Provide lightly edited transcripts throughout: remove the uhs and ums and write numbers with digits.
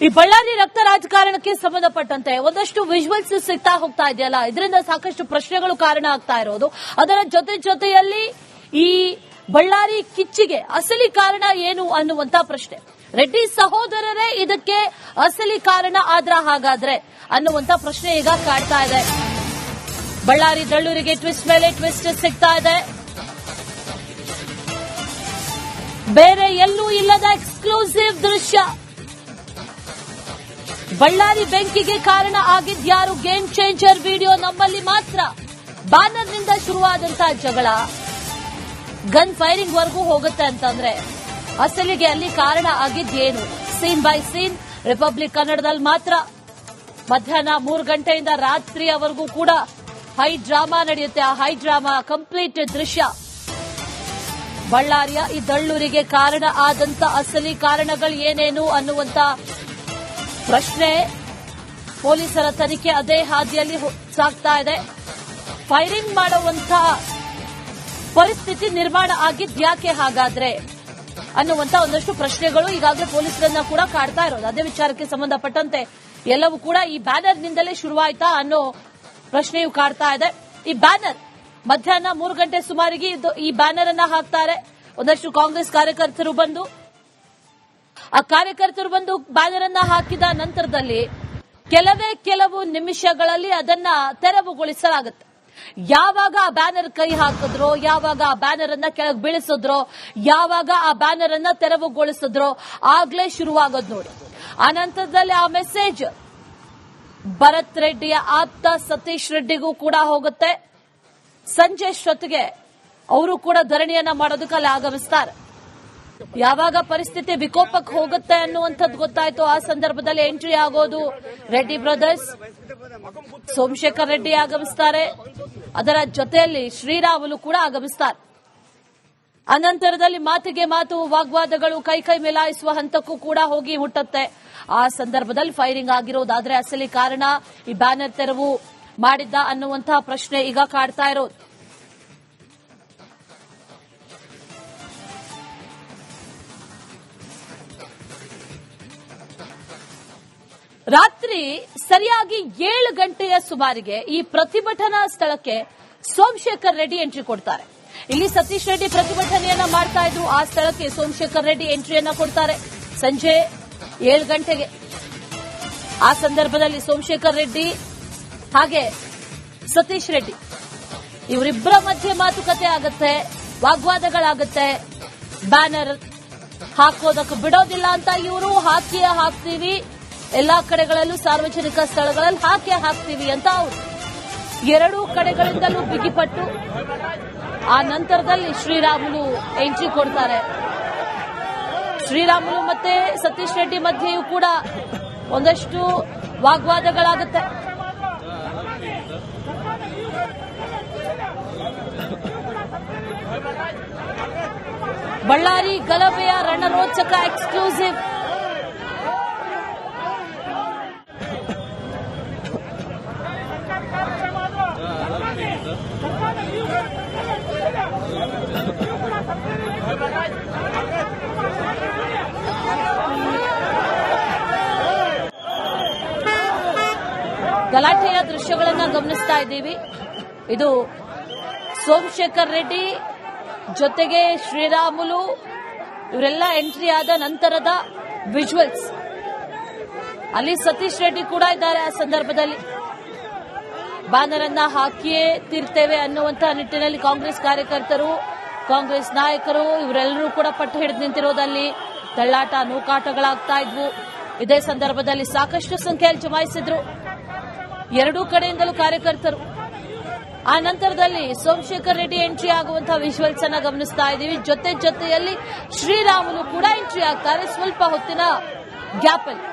ಈ ಬಳ್ಳಾರಿ ರಕ್ತ ರಾಜಕಾರಣಕ್ಕೆ ಸಂಬಂಧಪಟ್ಟಂತೆ ಒಂದಷ್ಟು ವಿಜುವಲ್ಸ್ ಸಿಗ್ತಾ ಹೋಗ್ತಾ ಇದೆಯಲ್ಲ, ಇದರಿಂದ ಸಾಕಷ್ಟು ಪ್ರಶ್ನೆಗಳು ಕಾರಣ ಆಗ್ತಾ ಇರೋದು. ಅದರ ಜೊತೆಯಲ್ಲಿ ಈ ಬಳ್ಳಾರಿ ಕಿಚ್ಚಿಗೆ ಅಸಲಿ ಕಾರಣ ಏನು ಅನ್ನುವಂತ ಪ್ರಶ್ನೆ. ರೆಡ್ಡಿ ಸಹೋದರರೇ ಇದಕ್ಕೆ ಅಸಲಿ ಕಾರಣ ಆದ್ರ ಹಾಗಾದ್ರೆ ಅನ್ನುವಂತ ಪ್ರಶ್ನೆ ಈಗ ಕಾಡ್ತಾ ಇದೆ. ಬಳ್ಳಾರಿ ದಳ್ಳೂರಿಗೆ ಟ್ವಿಸ್ಟ್ ಮೇಲೆ ಟ್ವಿಸ್ಟ್ ಸಿಗ್ತಾ ಇದೆ. ಬೇರೆ ಎಲ್ಲೂ ಇಲ್ಲದ ಎಕ್ಸ್ಕ್ಲೂಸಿವ್ ದೃಶ್ಯ. ಬಳ್ಳಾರಿ ಬೆಂಕಿಗೆ ಕಾರಣ ಆಗಿದ್ಯಾರು? ಗೇಮ್ ಚೇಂಜರ್ ವಿಡಿಯೋ ನಮ್ಮಲ್ಲಿ ಮಾತ್ರ. ಬ್ಯಾನರ್ನಿಂದ ಶುರುವಾದಂತಹ ಜಗಳ ಗನ್ ಫೈರಿಂಗ್ ವರೆಗೂ ಹೋಗುತ್ತೆ ಅಂತಂದ್ರೆ ಅಸಲಿಗೆ ಅಲ್ಲಿ ಕಾರಣ ಆಗಿದ್ದೇನು? ಸೀನ್ ಬೈ ಸೀನ್ ರಿಪಬ್ಲಿಕ್ ಕನ್ನಡದಲ್ಲಿ ಮಾತ್ರ. ಮಧ್ಯಾಹ್ನ 3 ಗಂಟೆಯಿಂದ ರಾತ್ರಿಯವರೆಗೂ ಕೂಡ ಹೈ ಡ್ರಾಮಾ ನಡೆಯುತ್ತೆ. ಆ ಹೈ ಡ್ರಾಮಾ ಕಂಪ್ಲೀಟ್ ದೃಶ್ಯ. ಬಳ್ಳಾರಿಯ ಈ ದಳ್ಳೂರಿಗೆ ಕಾರಣ ಆದಂತ ಅಸಲಿ ಕಾರಣಗಳು ಏನೇನು ಅನ್ನುವಂತ ಪ್ರಶ್ನೆ. ಪೊಲೀಸರ ತನಿಖೆ ಅದೇ ಹಾದಿಯಲ್ಲಿ ಸಾಗ್ತಾ ಇದೆ. ಫೈರಿಂಗ್ ಮಾಡುವಂತಹ ಪರಿಸ್ಥಿತಿ ನಿರ್ಮಾಣ ಆಗಿದ್ಯಾಕೆ ಹಾಗಾದ್ರೆ ಅನ್ನುವಂತ ಒಂದಷ್ಟು ಪ್ರಶ್ನೆಗಳು ಈಗಾಗಲೇ ಪೊಲೀಸರನ್ನ ಕೂಡ ಕಾಡ್ತಾ ಇರೋದು. ಅದೇ ವಿಚಾರಕ್ಕೆ ಸಂಬಂಧಪಟ್ಟಂತೆ ಎಲ್ಲವೂ ಕೂಡ ಈ ಬ್ಯಾನರ್ನಿಂದಲೇ ಶುರುವಾಯ್ತಾ ಅನ್ನೋ ಪ್ರಶ್ನೆಯು ಕಾಡ್ತಾ ಇದೆ. ಈ ಬ್ಯಾನರ್ ಮಧ್ಯಾಹ್ನ 3 ಗಂಟೆ ಸುಮಾರಿಗೆ ಈ ಬ್ಯಾನರ್ ಅನ್ನ ಹಾಕ್ತಾರೆ. ಒಂದಷ್ಟು ಕಾಂಗ್ರೆಸ್ ಕಾರ್ಯಕರ್ತರು ಬಂದು ಬ್ಯಾನರ್ ಅನ್ನ ಹಾಕಿದ ನಂತರದಲ್ಲಿ ಕೆಲವು ನಿಮಿಷಗಳಲ್ಲಿ ಅದನ್ನ ತೆರವುಗೊಳಿಸಲಾಗುತ್ತೆ. ಯಾವಾಗ ಆ ಬ್ಯಾನರ್ ಕೈ ಹಾಕಿದ್ರೋ, ಯಾವಾಗ ಆ ಬ್ಯಾನರ್ ಅನ್ನ ಕೆಳಗೆ ಬೀಳಿಸಿದ್ರೋ, ಯಾವಾಗ ಆ ಬ್ಯಾನರ್ ಅನ್ನ ತೆರವುಗೊಳಿಸಿದ್ರೋ ಆಗ್ಲೇ ಶುರುವಾಗೋದು ನೋಡಿ. ಆ ನಂತರದಲ್ಲಿ ಆ ಮೆಸೇಜ್ ಭರತ್ ರೆಡ್ಡಿಯ ಆಪ್ತ ಸತೀಶ್ ರೆಡ್ಡಿಗೂ ಕೂಡ ಹೋಗುತ್ತೆ. ಸಂಜೆ ಶ್ವತ್ತಿಗೆ ಅವರು ಕೂಡ ಧರಣಿಯನ್ನ ಮಾಡೋದಕ್ಕೆ ಅಲ್ಲಿ ಆಗಮಿಸ್ತಾರೆ. ಯಾವಾಗ ಪರಿಸ್ಥಿತಿ ವಿಕೋಪಕ್ಕೆ ಹೋಗುತ್ತೆ ಅನ್ನುವಂಥದ್ದು ಗೊತ್ತಾಯ್ತು, ಆ ಸಂದರ್ಭದಲ್ಲಿ ಎಂಟ್ರಿ ಆಗೋದು ರೆಡ್ಡಿ ಬ್ರದರ್ಸ್. ಸೋಮಶೇಖರ್ ರೆಡ್ಡಿ ಆಗಮಿಸ್ತಾರೆ. ಅದರ ಜೊತೆಯಲ್ಲಿ ಶ್ರೀರಾಮುಲು ಕೂಡ ಆಗಮಿಸ್ತಾರೆ. ಅನಂತರದಲ್ಲಿ ಮಾತಿಗೆ ಮಾತು, ವಾಗ್ವಾದಗಳು, ಕೈ ಮಿಲಾಯಿಸುವ ಹಂತಕ್ಕೂ ಕೂಡ ಹೋಗಿ ಮುಟ್ಟುತ್ತೆ. ಆ ಸಂದರ್ಭದಲ್ಲಿ ಫೈರಿಂಗ್ ಆಗಿರೋದಾದ್ರೆ ಅಸಲಿ ಕಾರಣ ಈ ಬ್ಯಾನರ್ ತೆರವು ಮಾಡಿದ್ದ ಅನ್ನುವಂತಹ ಪ್ರಶ್ನೆ ಈಗ ಕಾಡ್ತಾ ಇರೋದು. ರಾತ್ರಿ ಸರಿಯಾಗಿ 7 ಗಂಟೆಯ ಸುಮಾರಿಗೆ ಈ ಪ್ರತಿಭಟನಾ ಸ್ಥಳಕ್ಕೆ ಸೋಮಶೇಖರ್ ರೆಡ್ಡಿ ಎಂಟ್ರಿ ಕೊಡ್ತಾರೆ. ಇಲ್ಲಿ ಸತೀಶ್ ರೆಡ್ಡಿ ಪ್ರತಿಭಟನೆಯನ್ನ ಮಾಡ್ತಾ ಇದ್ರು. ಆ ಸ್ಥಳಕ್ಕೆ ಸೋಮಶೇಖರ್ ರೆಡ್ಡಿ ಎಂಟ್ರಿಯನ್ನ ಕೊಡ್ತಾರೆ ಸಂಜೆ 7 ಗಂಟೆಗೆ. ಆ ಸಂದರ್ಭದಲ್ಲಿ ಸೋಮಶೇಖರ್ ರೆಡ್ಡಿ ಹಾಗೆ ಸತೀಶ್ ರೆಡ್ಡಿ ಇವರಿಬ್ಬರ ಮಧ್ಯೆ ಮಾತುಕತೆ ಆಗುತ್ತೆ, ವಾಗ್ವಾದಗಳಾಗುತ್ತೆ. ಬ್ಯಾನರ್ ಹಾಕೋದಕ್ಕೆ ಬಿಡೋದಿಲ್ಲ ಅಂತ ಇವರು ಹಾಕ್ತೀವಿ, ಎಲ್ಲಾ ಕಡೆಗಳಲ್ಲೂ ಸಾರ್ವಜನಿಕ ಸ್ಥಳಗಳಲ್ಲಿ ಹಾಕ್ತೀವಿ ಅಂತ ಅವರು ಎರಡೂ ಕಡೆಗಳಿಂದಲೂ ಬಿಗಿಪಟ್ಟು ಆ ನಂತರದಲ್ಲಿ ಶ್ರೀರಾಮುಲು ಎಂಟ್ರಿ ಕೊಡ್ತಾರೆ. ಶ್ರೀರಾಮುಲು ಮತ್ತೆ ಸತೀಶ್ ರೆಡ್ಡಿ ಮಧ್ಯೆಯೂ ಕೂಡ ಒಂದಷ್ಟು ವಾಗ್ವಾದಗಳಾಗುತ್ತೆ. ಬಳ್ಳಾರಿ ಗಲಭೆಯ ರಣರೋಚಕ ಎಕ್ಸ್ಕ್ಲೂಸಿವ್. ಗಲಾಟೆಯ ದೃಶ್ಯಗಳನ್ನ ಗಮನಿಸ್ತಾ ಇದ್ದೀವಿ. ಇದು ಸೋಮಶೇಖರ್ ರೆಡ್ಡಿ ಜೊತೆಗೆ ಶ್ರೀರಾಮುಲು ಇವರೆಲ್ಲ ಎಂಟ್ರಿ ಆದ ನಂತರದ ವಿಜುವಲ್ಸ್. ಅಲ್ಲಿ ಸತೀಶ್ ರೆಡ್ಡಿ ಕೂಡ ಇದ್ದಾರೆ. ಆ ಸಂದರ್ಭದಲ್ಲಿ ಬ್ಯಾನರ್ ಅನ್ನ ಹಾಕಿಯೇ ತೀರ್ತೇವೆ ಅನ್ನುವಂತ ನಿಟ್ಟಿನಲ್ಲಿ ಕಾಂಗ್ರೆಸ್ ಕಾರ್ಯಕರ್ತರು, ಕಾಂಗ್ರೆಸ್ ನಾಯಕರು ಇವರೆಲ್ಲರೂ ಕೂಡ ಪಟ್ಟು ಹಿಡಿದು ನಿಂತಿರೋದಲ್ಲಿ ತಳ್ಳಾಟ, ನೂಕಾಟಗಳಾಗ್ತಾ ಇದ್ವು. ಇದೇ ಸಂದರ್ಭದಲ್ಲಿ ಸಾಕಷ್ಟು ಸಂಖ್ಯೆಯಲ್ಲಿ ಜಮಾಯಿಸಿದ್ರು ಎರಡೂ ಕಡೆಯಿಂದಲೂ ಕಾರ್ಯಕರ್ತರು. ಆ ನಂತರದಲ್ಲಿ ಸೋಮಶೇಖರ್ ರೆಡ್ಡಿ ಎಂಟ್ರಿ ಆಗುವಂತಹ ವಿಜುವಲ್ಸ್ ಅನ್ನ ಗಮನಿಸ್ತಾ ಇದ್ದೀವಿ. ಜೊತೆಯಲ್ಲಿ ಶ್ರೀರಾಮುಲು ಕೂಡ ಎಂಟ್ರಿ ಆಗ್ತಾರೆ ಸ್ವಲ್ಪ ಹೊತ್ತಿನ ಗ್ಯಾಪ್ ಅಲ್ಲಿ.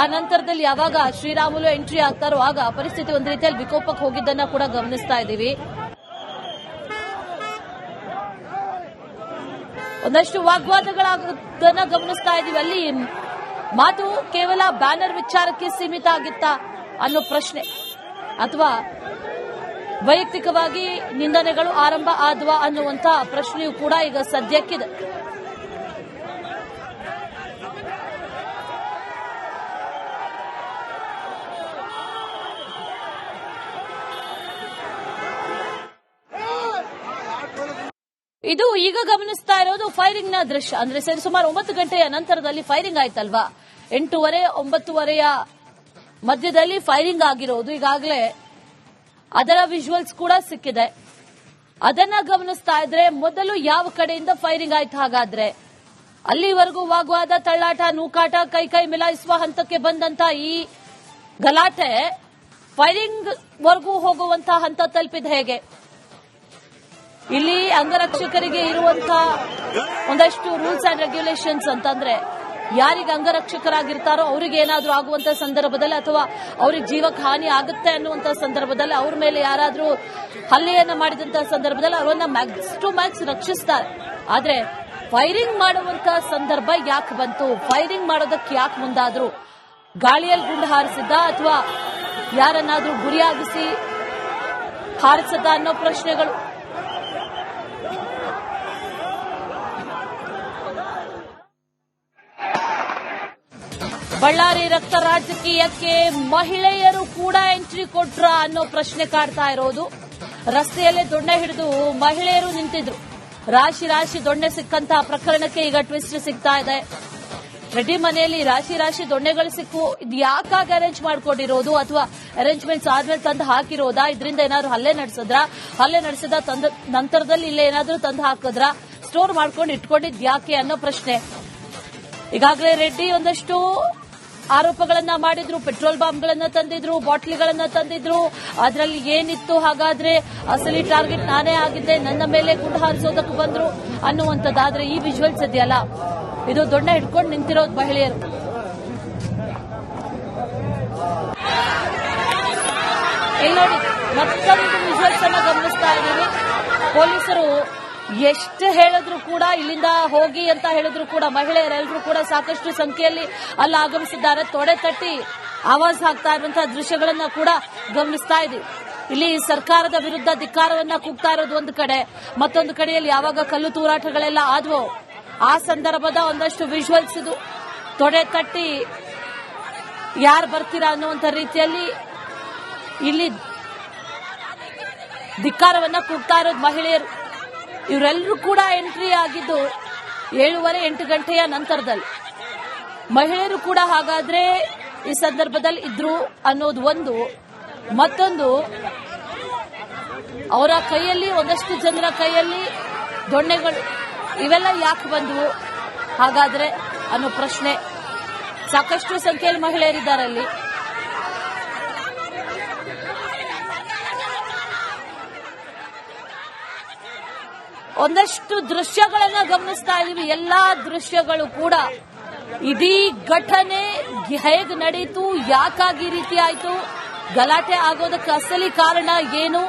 ಆ ನಂತರದಲ್ಲಿ ಯಾವಾಗ ಶ್ರೀರಾಮುಲು ಎಂಟ್ರಿ ಆಗ್ತಾರೋ ಆಗ ಪರಿಸ್ಥಿತಿ ಒಂದು ರೀತಿಯಲ್ಲಿ ವಿಕೋಪಕ್ಕೆ ಹೋಗಿದ್ದನ್ನ ಕೂಡ ಗಮನಿಸ್ತಾ ಇದ್ದೀವಿ. ಒಂದಷ್ಟು ವಾಗ್ವಾದಗಳಾಗೋದನ್ನ ಗಮನಿಸ್ತಾ ಇದ್ದೀವಿ. ಅಲ್ಲಿ ಮಾತು ಕೇವಲ ಬ್ಯಾನರ್ ವಿಚಾರಕ್ಕೆ ಸೀಮಿತ ಆಗಿತ್ತಾ ಅನ್ನೋ ಪ್ರಶ್ನೆ, ಅಥವಾ ವೈಯಕ್ತಿಕವಾಗಿ ನಿಂದನೆಗಳು ಆರಂಭ ಆದ್ವಾ ಅನ್ನುವಂತ ಪ್ರಶ್ನೆಯೂ ಕೂಡ ಈಗ ಸದ್ಯಕ್ಕಿದೆ. ಇದು ಈಗ ಗಮನಿಸ್ತಾ ಇರೋದು ಫೈರಿಂಗ್ ನ ದೃಶ್ಯ. ಅಂದ್ರೆ ಸುಮಾರು 9 ಗಂಟೆಯ ನಂತರದಲ್ಲಿ ಫೈರಿಂಗ್ ಆಯ್ತಲ್ವಾ, 8:30, 9:30 ಮಧ್ಯದಲ್ಲಿ ಫೈರಿಂಗ್ ಆಗಿರೋದು. ಈಗಾಗಲೇ ಅದರ ವಿಜುವಲ್ಸ್ ಕೂಡ ಸಿಕ್ಕಿದೆ. ಅದನ್ನ ಗಮನಿಸ್ತಾ ಇದ್ರೆ ಮೊದಲು ಯಾವ ಕಡೆಯಿಂದ ಫೈರಿಂಗ್ ಆಯ್ತು, ಹಾಗಾದ್ರೆ ಅಲ್ಲಿವರೆಗೂ ವಾಗ್ವಾದ, ತಳ್ಳಾಟ, ನೂಕಾಟ, ಕೈ ಮಿಲಾಯಿಸುವ ಹಂತಕ್ಕೆ ಬಂದಂತ ಈ ಗಲಾಟೆ ಫೈರಿಂಗ್ ವರೆಗೂ ಹೋಗುವಂತಹ ಹಂತ ತಲುಪಿದ ಹೇಗೆ? ಇಲ್ಲಿ ಅಂಗರಕ್ಷಕರಿಗೆ ಇರುವಂತಹ ಒಂದಷ್ಟು ರೂಲ್ಸ್ ಅಂಡ್ ರೆಗ್ಯುಲೇಷನ್ಸ್ ಅಂತಂದ್ರೆ, ಯಾರಿಗೆ ಅಂಗರಕ್ಷಕರಾಗಿರ್ತಾರೋ ಅವ್ರಿಗೆ ಏನಾದ್ರೂ ಆಗುವಂತ ಸಂದರ್ಭದಲ್ಲಿ ಅಥವಾ ಅವ್ರಿಗೆ ಜೀವಕ್ಕೆ ಹಾನಿ ಆಗುತ್ತೆ ಅನ್ನುವಂತ ಸಂದರ್ಭದಲ್ಲಿ ಅವ್ರ ಮೇಲೆ ಯಾರಾದ್ರೂ ಹಲ್ಲೆಯನ್ನ ಮಾಡಿದಂತಹ ಸಂದರ್ಭದಲ್ಲಿ ಅವರನ್ನ ಮ್ಯಾಕ್ಸ್ ಟು ಮ್ಯಾಕ್ಸ್ ರಕ್ಷಿಸ್ತಾರೆ. ಆದ್ರೆ ಫೈರಿಂಗ್ ಮಾಡುವಂತ ಸಂದರ್ಭ ಯಾಕೆ ಬಂತು? ಫೈರಿಂಗ್ ಮಾಡೋದಕ್ಕೆ ಯಾಕೆ ಮುಂದಾದ್ರು? ಗಾಳಿಯಲ್ಲಿ ಗುಂಡು ಹಾರಿಸಿದ್ದ ಅಥವಾ ಯಾರನ್ನಾದ್ರೂ ಗುರಿಯಾಗಿಸಿ ಹಾರಿಸದ ಅನ್ನೋ ಪ್ರಶ್ನೆಗಳು. ಬಳ್ಳಾರಿ ರಕ್ತ ರಾಜಕೀಯಕ್ಕೆ ಮಹಿಳೆಯರು ಕೂಡ ಎಂಟ್ರಿ ಕೊಟ್ರ ಅನ್ನೋ ಪ್ರಶ್ನೆ ಕಾಡ್ತಾ ಇರೋದು. ರಸ್ತೆಯಲ್ಲೇ ದೊಣ್ಣೆ ಹಿಡಿದು ಮಹಿಳೆಯರು ನಿಂತಿದ್ರು. ರಾಶಿ ದೊಣ್ಣೆ ಸಿಕ್ಕಂತಹ ಪ್ರಕರಣಕ್ಕೆ ಈಗ ಟ್ವಿಸ್ಟ್ ಸಿಗ್ತಾ ಇದೆ. ರೆಡ್ಡಿ ಮನೆಯಲ್ಲಿ ರಾಶಿ ದೊಣ್ಣೆಗಳು ಸಿಕ್ಕು. ಇದು ಯಾಕಾಗಿ ಅರೇಂಜ್ ಮಾಡ್ಕೊಂಡಿರೋದು ಅಥವಾ ಅರೇಂಜ್ಮೆಂಟ್ಸ್ ಆದ್ಮೇಲೆ ತಂದು ಹಾಕಿರೋದಾ? ಇದರಿಂದ ಏನಾದ್ರು ಹಲ್ಲೆ ನಡೆಸಿದ ನಂತರದಲ್ಲಿ ಇಲ್ಲೇ ಏನಾದ್ರೂ ತಂದು ಹಾಕಿದ್ರ? ಸ್ಟೋರ್ ಮಾಡ್ಕೊಂಡು ಇಟ್ಕೊಂಡಿದ್ ಯಾಕೆ ಅನ್ನೋ ಪ್ರಶ್ನೆ. ಈಗಾಗಲೇ ರೆಡ್ಡಿ ಒಂದಷ್ಟು ಆರೋಪಗಳನ್ನ ಮಾಡಿದ್ರು. ಪೆಟ್ರೋಲ್ ಬಾಂಬ್ಗಳನ್ನ ತಂದಿದ್ರು, ಬಾಟ್ಲಿಗಳನ್ನ ತಂದಿದ್ರು. ಅದರಲ್ಲಿ ಏನಿತ್ತು? ಹಾಗಾದ್ರೆ ಅಸಲಿ ಟಾರ್ಗೆಟ್ ನಾನೇ ಆಗಿದ್ದೆ, ನನ್ನ ಮೇಲೆ ಗುಂಡು ಹಾರಿಸೋದಕ್ಕೆ ಬಂದ್ರು ಅನ್ನುವಂಥದ್ದಾದ್ರೆ ಈ ವಿಜುವಲ್ಸ್ ಇದೆಯಲ್ಲ, ಇದು ದೊಣ್ಣೆ ಹಿಡ್ಕೊಂಡು ನಿಂತಿರೋದು ಮಹಿಳೆಯರು. ಇಲ್ಲಿ ನೋಡಿ, ಮತ್ತೊಂದು ವಿಜುವಲ್ಸ್ ಅನ್ನ ಗಮನಿಸ್ತಾ ಇದ್ದೀವಿ. ಪೊಲೀಸರು ಎಷ್ಟು ಹೇಳಿದ್ರು ಕೂಡ, ಇಲ್ಲಿಂದ ಹೋಗಿ ಅಂತ ಹೇಳಿದ್ರು ಕೂಡ ಮಹಿಳೆಯರೆಲ್ಲರೂ ಕೂಡ ಸಾಕಷ್ಟು ಸಂಖ್ಯೆಯಲ್ಲಿ ಅಲ್ಲಿ ಆಗಮಿಸಿದ್ದಾರೆ. ತೊಡೆ ತಟ್ಟಿ ಆವಾಜ್ ಹಾಕ್ತಾ ಇರುವಂತಹ ದೃಶ್ಯಗಳನ್ನ ಕೂಡ ಗಮನಿಸ್ತಾ ಇದ್ದೀವಿ. ಇಲ್ಲಿ ಸರ್ಕಾರದ ವಿರುದ್ಧ ಧಿಕ್ಕಾರವನ್ನ ಕೂಗ್ತಾ ಇರೋದು ಒಂದು ಕಡೆ, ಮತ್ತೊಂದು ಕಡೆಯಲ್ಲಿ ಯಾವಾಗ ಕಲ್ಲು ತೂರಾಟಗಳೆಲ್ಲ ಆದ್ವೋ ಆ ಸಂದರ್ಭದ ಒಂದಷ್ಟು ವಿಜುವಲ್ಸ್ ಇದು. ತೊಡೆ ತಟ್ಟಿ ಯಾರು ಬರ್ತೀರಾ ಅನ್ನುವಂಥ ರೀತಿಯಲ್ಲಿ ಇಲ್ಲಿ ಧಿಕ್ಕಾರವನ್ನ ಕೂಗ್ತಾ ಇರೋದು ಮಹಿಳೆಯರು. ಇವರೆಲ್ಲರೂ ಕೂಡ ಎಂಟ್ರಿ ಆಗಿದ್ದು 7:30-8 ಗಂಟೆಯ ನಂತರದಲ್ಲಿ. ಮಹಿಳೆಯರು ಕೂಡ ಹಾಗಾದ್ರೆ ಈ ಸಂದರ್ಭದಲ್ಲಿ ಇದ್ರು ಅನ್ನೋದು ಒಂದು. ಮತ್ತೊಂದು, ಅವರ ಕೈಯಲ್ಲಿ, ಒಂದಷ್ಟು ಜನರ ಕೈಯಲ್ಲಿ ದೊಣ್ಣೆಗಳು ಇವೆಲ್ಲ ಯಾಕೆ ಬಂದವು ಹಾಗಾದ್ರೆ ಅನ್ನೋ ಪ್ರಶ್ನೆ. ಸಾಕಷ್ಟು ಸಂಖ್ಯೆಯಲ್ಲಿ ಮಹಿಳೆಯರಿದ್ದಾರೆ ಅಲ್ಲಿ. ಒಂದಷ್ಟು ದೃಶ್ಯಗಳನ್ನ ಗಮನಿಸ್ತಾ ಇದೀವಿ. ಎಲ್ಲಾ ದೃಶ್ಯಗಳು ಕೂಡ ಇಡೀ ಘಟನೆ ಹೇಗೆ ನಡೀತು, ಯಾಕಾಗಿ ಈ ರೀತಿ ಆಯ್ತು, ಗಲಾಟೆ ಆಗೋದಕ್ಕೆ ಅಸಲಿ ಕಾರಣ ಏನು,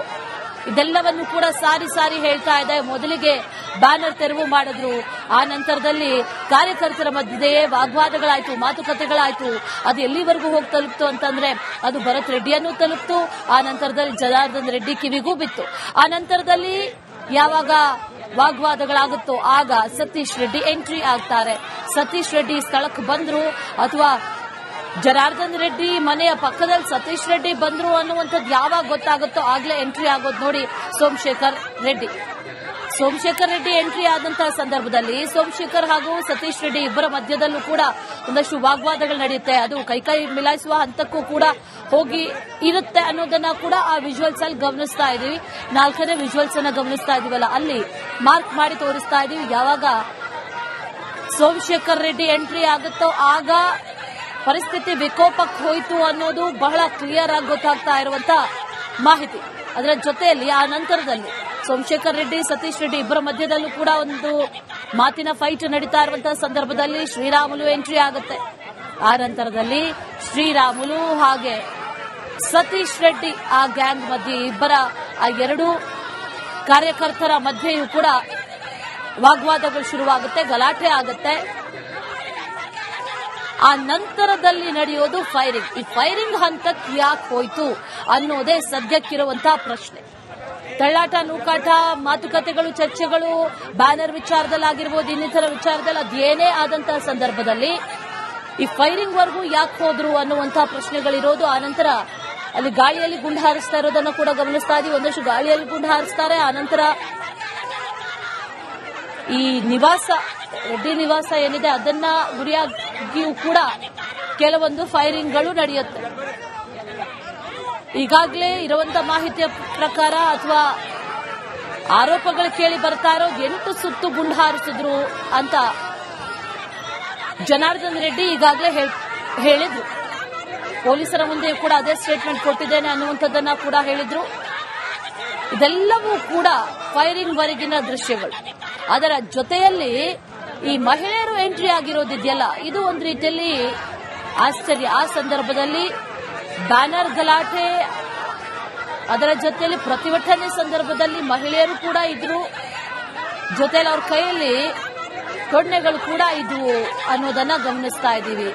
ಇದೆಲ್ಲವನ್ನು ಕೂಡ ಸಾರಿ ಹೇಳ್ತಾ ಇದೆ. ಮೊದಲಿಗೆ ಬ್ಯಾನರ್ ತೆರವು ಮಾಡಿದ್ರು, ಆ ನಂತರದಲ್ಲಿ ಕಾರ್ಯಕರ್ತರ ಮಧ್ಯೆ ವಾಗ್ವಾದಗಳಾಯ್ತು, ಮಾತುಕತೆಗಳಾಯ್ತು. ಅದು ಎಲ್ಲಿವರೆಗೂ ಹೋಗಿ ತಲುಪ್ತು ಅಂತಂದ್ರೆ ಅದು ಭರತ್ ರೆಡ್ಡಿಯನ್ನು ತಲುಪ್ತು. ಆ ನಂತರದಲ್ಲಿ ಜನಾರ್ದನ್ ರೆಡ್ಡಿ ಕಿವಿಗೂ ಬಿತ್ತು. ಆ ನಂತರದಲ್ಲಿ ಯಾವಾಗ ವಾಗ್ವಾದಗಳಾಗುತ್ತೋ ಆಗ ಸತೀಶ್ ರೆಡ್ಡಿ ಎಂಟ್ರಿ ಆಗ್ತಾರೆ. ಸತೀಶ್ ರೆಡ್ಡಿ ಸ್ಥಳಕ್ಕೆ ಬಂದ್ರು ಅಥವಾ ಜನಾರ್ದನ್ ರೆಡ್ಡಿ ಮನೆಯ ಪಕ್ಕದಲ್ಲಿ ಸತೀಶ್ ರೆಡ್ಡಿ ಬಂದ್ರು ಅನ್ನುವಂಥದ್ದು ಯಾವಾಗ ಗೊತ್ತಾಗುತ್ತೋ ಆಗ್ಲೇ ಎಂಟ್ರಿ ಆಗೋದು ನೋಡಿ ಸೋಮಶೇಖರ್ ರೆಡ್ಡಿ ಎಂಟ್ರಿ ಆದಂತಹ ಸಂದರ್ಭದಲ್ಲಿ ಸೋಮಶೇಖರ್ ಹಾಗೂ ಸತೀಶ್ ರೆಡ್ಡಿ ಇಬ್ಬರ ಮಧ್ಯದಲ್ಲೂ ಕೂಡ ಒಂದಷ್ಟು ವಾಗ್ವಾದಗಳು ನಡೆಯುತ್ತೆ. ಅದು ಕೈ ಮಿಲಾಯಿಸುವ ಹಂತಕ್ಕೂ ಕೂಡ ಹೋಗಿ ಇರುತ್ತೆ ಅನ್ನೋದನ್ನ ಕೂಡ ಆ ವಿಜುವಲ್ಸ್ ಅಲ್ಲಿ ಗಮನಿಸ್ತಾ ಇದೀವಿ. 4ನೇ ವಿಜುವಲ್ಸ್ ಅನ್ನ ಗಮನಿಸ್ತಾ ಇದೀವಲ್ಲ, ಅಲ್ಲಿ ಮಾರ್ಕ್ ಮಾಡಿ ತೋರಿಸ್ತಾ ಇದೀವಿ. ಯಾವಾಗ ಸೋಮಶೇಖರ್ ರೆಡ್ಡಿ ಎಂಟ್ರಿ ಆಗುತ್ತೋ ಆಗ ಪರಿಸ್ಥಿತಿ ವಿಕೋಪಕ್ಕೆ ಹೋಯಿತು ಅನ್ನೋದು ಬಹಳ ಕ್ಲಿಯರ್ ಆಗಿ ಗೊತ್ತಾಗ್ತಾ ಇರುವಂತ ಮಾಹಿತಿ. ಅದರ ಜೊತೆಯಲ್ಲಿ ಆ ನಂತರದಲ್ಲಿ ಸೋಮಶೇಖರ್ ರೆಡ್ಡಿ, ಸತೀಶ್ ರೆಡ್ಡಿ ಇಬ್ಬರ ಮಧ್ಯದಲ್ಲೂ ಕೂಡ ಒಂದು ಮಾತಿನ ಫೈಟ್ ನಡೀತಾ ಇರುವಂತಹ ಸಂದರ್ಭದಲ್ಲಿ ಶ್ರೀರಾಮುಲು ಎಂಟ್ರಿ ಆಗುತ್ತೆ. ಆ ನಂತರದಲ್ಲಿ ಶ್ರೀರಾಮುಲು ಹಾಗೆ ಸತೀಶ್ ರೆಡ್ಡಿ ಆ ಗ್ಯಾಂಗ್ ಮಧ್ಯೆ, ಇಬ್ಬರ ಆ ಎರಡು ಕಾರ್ಯಕರ್ತರ ಮಧ್ಯೆಯೂ ಕೂಡ ವಾಗ್ವಾದಗಳು ಶುರುವಾಗುತ್ತೆ, ಗಲಾಟೆ ಆಗುತ್ತೆ. ಆ ನಂತರದಲ್ಲಿ ನಡೆಯೋದು ಫೈರಿಂಗ್. ಈ ಫೈರಿಂಗ್ ಹಂತಕ್ಕೆ ಯಾಕೆ ಹೋಯ್ತು ಅನ್ನೋದೇ ಸದ್ಯಕ್ಕಿರುವಂತಹ ಪ್ರಶ್ನೆ. ತಳ್ಳಾಟ, ನೂಕಾಟ, ಮಾತುಕತೆಗಳು, ಚರ್ಚೆಗಳು, ಬ್ಯಾನರ್ ವಿಚಾರದಲ್ಲಾಗಿರ್ಬೋದು, ಇನ್ನಿತರ ವಿಚಾರದಲ್ಲಿ ಅದೇನೇ ಆದಂತಹ ಸಂದರ್ಭದಲ್ಲಿ ಈ ಫೈರಿಂಗ್ ವರೆಗೂ ಯಾಕೆ ಹೋದ್ರು ಅನ್ನುವಂತಹ ಪ್ರಶ್ನೆಗಳಿರೋದು. ಆನಂತರ ಅಲ್ಲಿ ಗಾಳಿಯಲ್ಲಿ ಗುಂಡು ಹಾರಿಸ್ತಾ ಇರೋದನ್ನ ಕೂಡ ಗಮನಿಸ್ತಾ ಇದೀವಿ. ಒಂದಷ್ಟು ಗಾಳಿಯಲ್ಲಿ ಗುಂಡು ಹಾರಿಸ್ತಾರೆ, ಆನಂತರ ಈ ನಿವಾಸ ರೆಡ್ಡಿ ನಿವಾಸ ಏನಿದೆ ಅದನ್ನ ಗುರಿಯಾಗಿಯೂ ಕೂಡ ಕೆಲವೊಂದು ಫೈರಿಂಗ್ಗಳು ನಡೆಯುತ್ತೆ. ಈಗಾಗಲೇ ಇರುವಂತ ಮಾಹಿತಿಯ ಪ್ರಕಾರ ಅಥವಾ ಆರೋಪಗಳು ಕೇಳಿ ಬರ್ತಾ ಇರೋದು 8 ಸುತ್ತು ಗುಂಡು ಹಾರಿಸಿದ್ರು ಅಂತ ಜನಾರ್ದನ್ ರೆಡ್ಡಿ ಈಗಾಗಲೇ ಹೇಳಿದ್ರು. ಪೊಲೀಸರ ಮುಂದೆ ಕೂಡ ಅದೇ ಸ್ಟೇಟ್ಮೆಂಟ್ ಕೊಟ್ಟಿದ್ದೇನೆ ಅನ್ನುವಂಥದ್ದನ್ನ ಕೂಡ ಹೇಳಿದ್ರು. ಇದೆಲ್ಲವೂ ಕೂಡ ಫೈರಿಂಗ್ ವರೆಗಿನ ದೃಶ್ಯಗಳು. ಅದರ ಜೊತೆಯಲ್ಲಿ ಈ ಮಹಿಳೆಯರು ಎಂಟ್ರಿ ಆಗಿರೋದಿದೆಯಲ್ಲ, ಇದು ಒಂದು ರೀತಿಯಲ್ಲಿ ಆಶ್ಚರ್ಯ. ಆ ಸಂದರ್ಭದಲ್ಲಿ ಬ್ಯಾನರ್ ಗಲಾಟೆ, ಅದರ ಜೊತೆಯಲ್ಲಿ ಪ್ರತಿಭಟನೆ ಸಂದರ್ಭದಲ್ಲಿ ಮಹಿಳೆಯರು ಕೂಡ ಇದ್ರು, ಜೊತೆಯಲ್ಲಿ ಅವ್ರ ಕೈಯಲ್ಲಿ ತೊಡನೆಗಳು ಕೂಡ ಇದ್ವು ಅನ್ನೋದನ್ನ ಗಮನಿಸ್ತಾ ಇದ್ದೀವಿ.